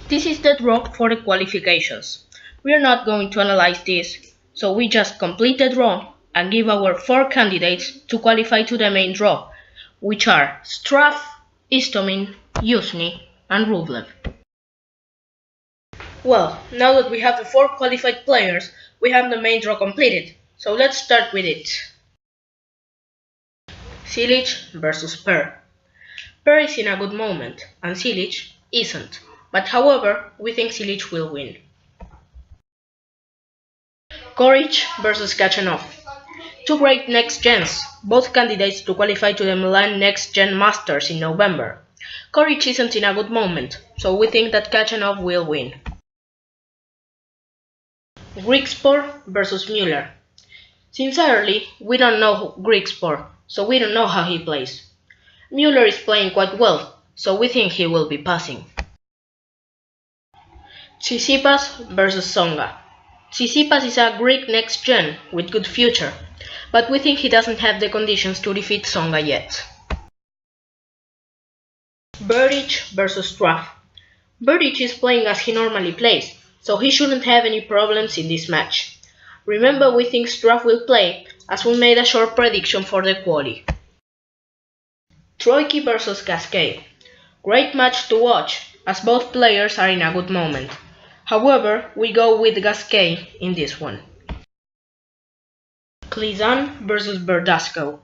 This is the draw for the qualifications. We are not going to analyze this, so we just complete the draw and give our 4 candidates to qualify to the main draw, which are Struff, Istomin, Yuzhny and Rublev. Well, now that we have the 4 qualified players, we have the main draw completed, so let's start with it. Cilic versus Per. Per is in a good moment, and Cilic isn't, but however, we think Cilic will win. Koric versus Kachanov. 2 great next gens, both candidates to qualify to the Milan Next Gen Masters in November. Koric isn't in a good moment, so we think that Kachanov will win. Griekspoor versus Muller. Sincerely, we don't know Griekspoor, so we don't know how he plays. Muller is playing quite well, so we think he will be passing. Tsitsipas versus Tsonga. Tsitsipas is a Greek next gen with good future, but we think he doesn't have the conditions to defeat Tsonga yet. Berdych versus Struff. Berdych is playing as he normally plays, so he shouldn't have any problems in this match. Remember, we think Struff will play, as we made a short prediction for the quali. Troicki versus Gasquet. Great match to watch, as both players are in a good moment. However, we go with Gasquet in this one. Gleason versus Verdasco.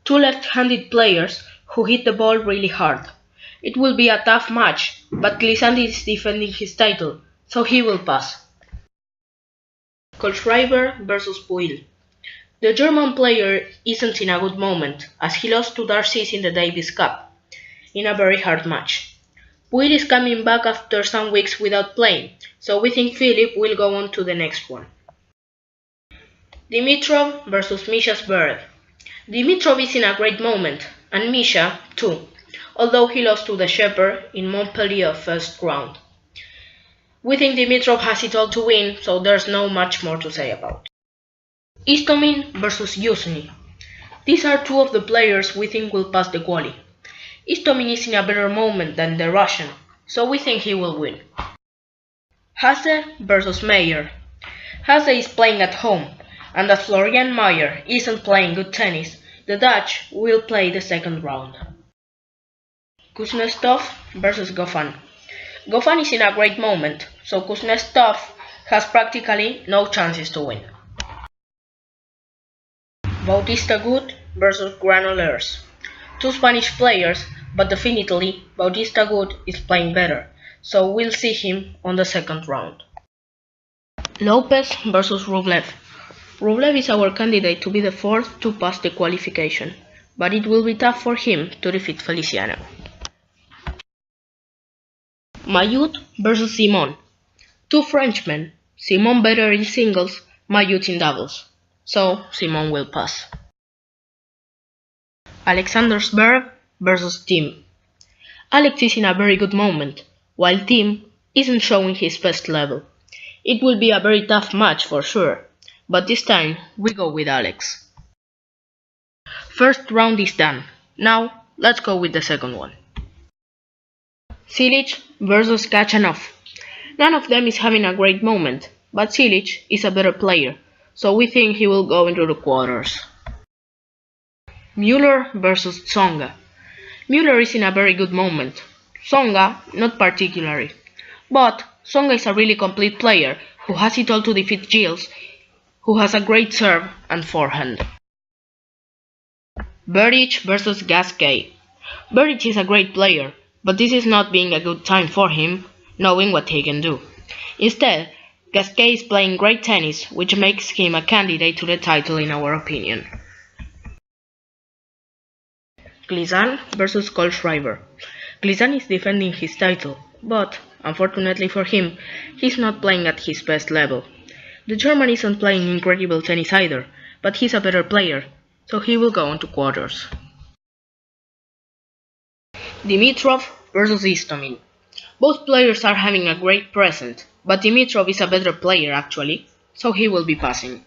2 left-handed players who hit the ball really hard. It will be a tough match, but Gleason is defending his title, so he will pass. Kohlschreiber versus Boyle. The German player isn't in a good moment, as he lost to Darcis in the Davis Cup, in a very hard match. Boyle is coming back after some weeks without playing, so we think Philip will go on to the next one. Dimitrov versus Misha Zverev. Dimitrov is in a great moment, and Misha too, although he lost to the Shepherd in Montpellier first round. We think Dimitrov has it all to win, so there's no much more to say about. Istomin versus Yuzhny. These are 2 of the players we think will pass the quali. Istomin is in a better moment than the Russian, so we think he will win. Hase versus Mayer. Hase is playing at home, and as Florian Mayer isn't playing good tennis, the Dutch will play the second round. Kuznetsov versus Goffin. Goffin is in a great moment, so Kuznetsov has practically no chances to win. Bautista Agut versus Granollers. 2 Spanish players, but definitely Bautista Agut is playing better, so we'll see him on the second round. Lopez versus Rublev. Rublev is our candidate to be the 4th to pass the qualification, but it will be tough for him to defeat Feliciano. Mayut versus Simon. 2 Frenchmen, Simon better in singles, Mayut in doubles, so Simon will pass. Alexander Zverev versus Tim. Alex is in a very good moment, while Tim isn't showing his best level. It will be a very tough match for sure, but this time we go with Alex. First round is done. Now let's go with the second one. Cilic versus Kachanov. None of them is having a great moment, but Cilic is a better player, so we think he will go into the quarters. Muller versus Tsonga. Muller is in a very good moment, Tsonga not particularly, but Tsonga is a really complete player who has it all to defeat Gilles, who has a great serve and forehand. Berdych versus Gasquet. Berdych is a great player, but this is not being a good time for him, knowing what he can do. Instead, Gasquet is playing great tennis, which makes him a candidate to the title in our opinion. Gleason versus Kohlschreiber. Gleason is defending his title, but, unfortunately for him, he's not playing at his best level. The German isn't playing incredible tennis either, but he's a better player, so he will go on to quarters. Dimitrov versus Istomin. Both players are having a great present, but Dimitrov is a better player actually, so he will be passing.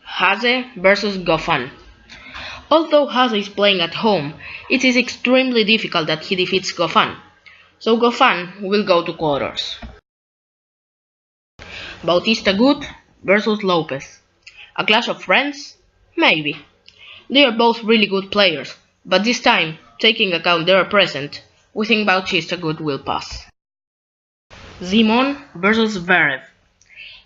Hase versus Goffin. Although Hase is playing at home, it is extremely difficult that he defeats Goffin. so Goffin will go to quarters. Bautista Good versus Lopez. A clash of friends? Maybe. They are both really good players, but this time, taking account their present, we think Bautista Good will pass. Simon versus Zverev.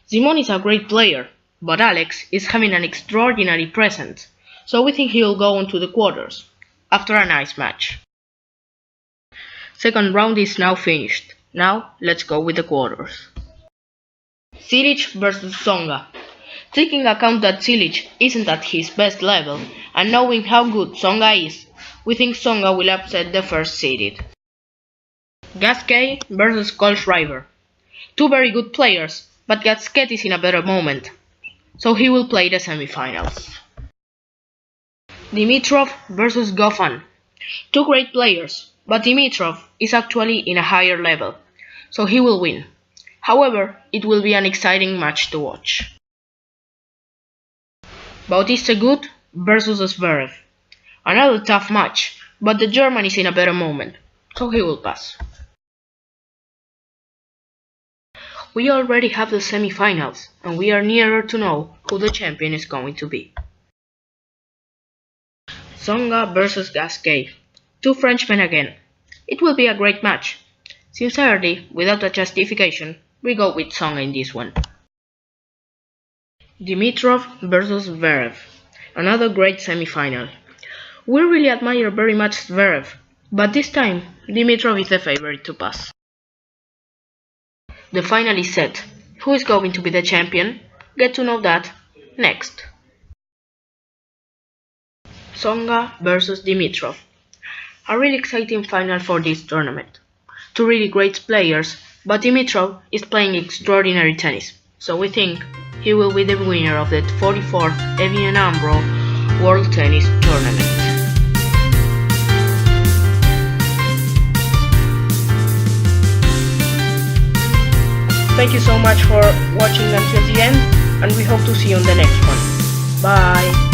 Simon is a great player, but Alex is having an extraordinary present, so we think he will go on to the quarters, after a nice match. Second round is now finished. Now let's go with the quarters. Cilic versus Tsonga. Taking account that Cilic isn't at his best level, and knowing how good Tsonga is, we think Tsonga will upset the first seeded. Gasquet versus Kohlschreiber. Two very good players, but Gasquet is in a better moment, so he will play the semifinals. Dimitrov versus Goffin. Two great players, but Dimitrov is actually in a higher level, so he will win. However, it will be an exciting match to watch. Bautista Good versus Zverev. Another tough match, but the German is in a better moment, so he will pass. We already have the semifinals, and we are nearer to know who the champion is going to be. Sanga versus Gasquet. Two Frenchmen again. It will be a great match. Sincerely, without a justification, we go with Tsonga in this one. Dimitrov versus Zverev. Another great semifinal. We really admire very much Zverev, but this time Dimitrov is the favorite to pass. The final is set. Who is going to be the champion? Get to know that next. Tsonga versus Dimitrov. A really exciting final for this tournament. Two really great players, but Dimitrov is playing extraordinary tennis, so we think he will be the winner of the 44th ABN Amro World Tennis Tournament. Thank you so much for watching until the end, and we hope to see you on the next one. Bye!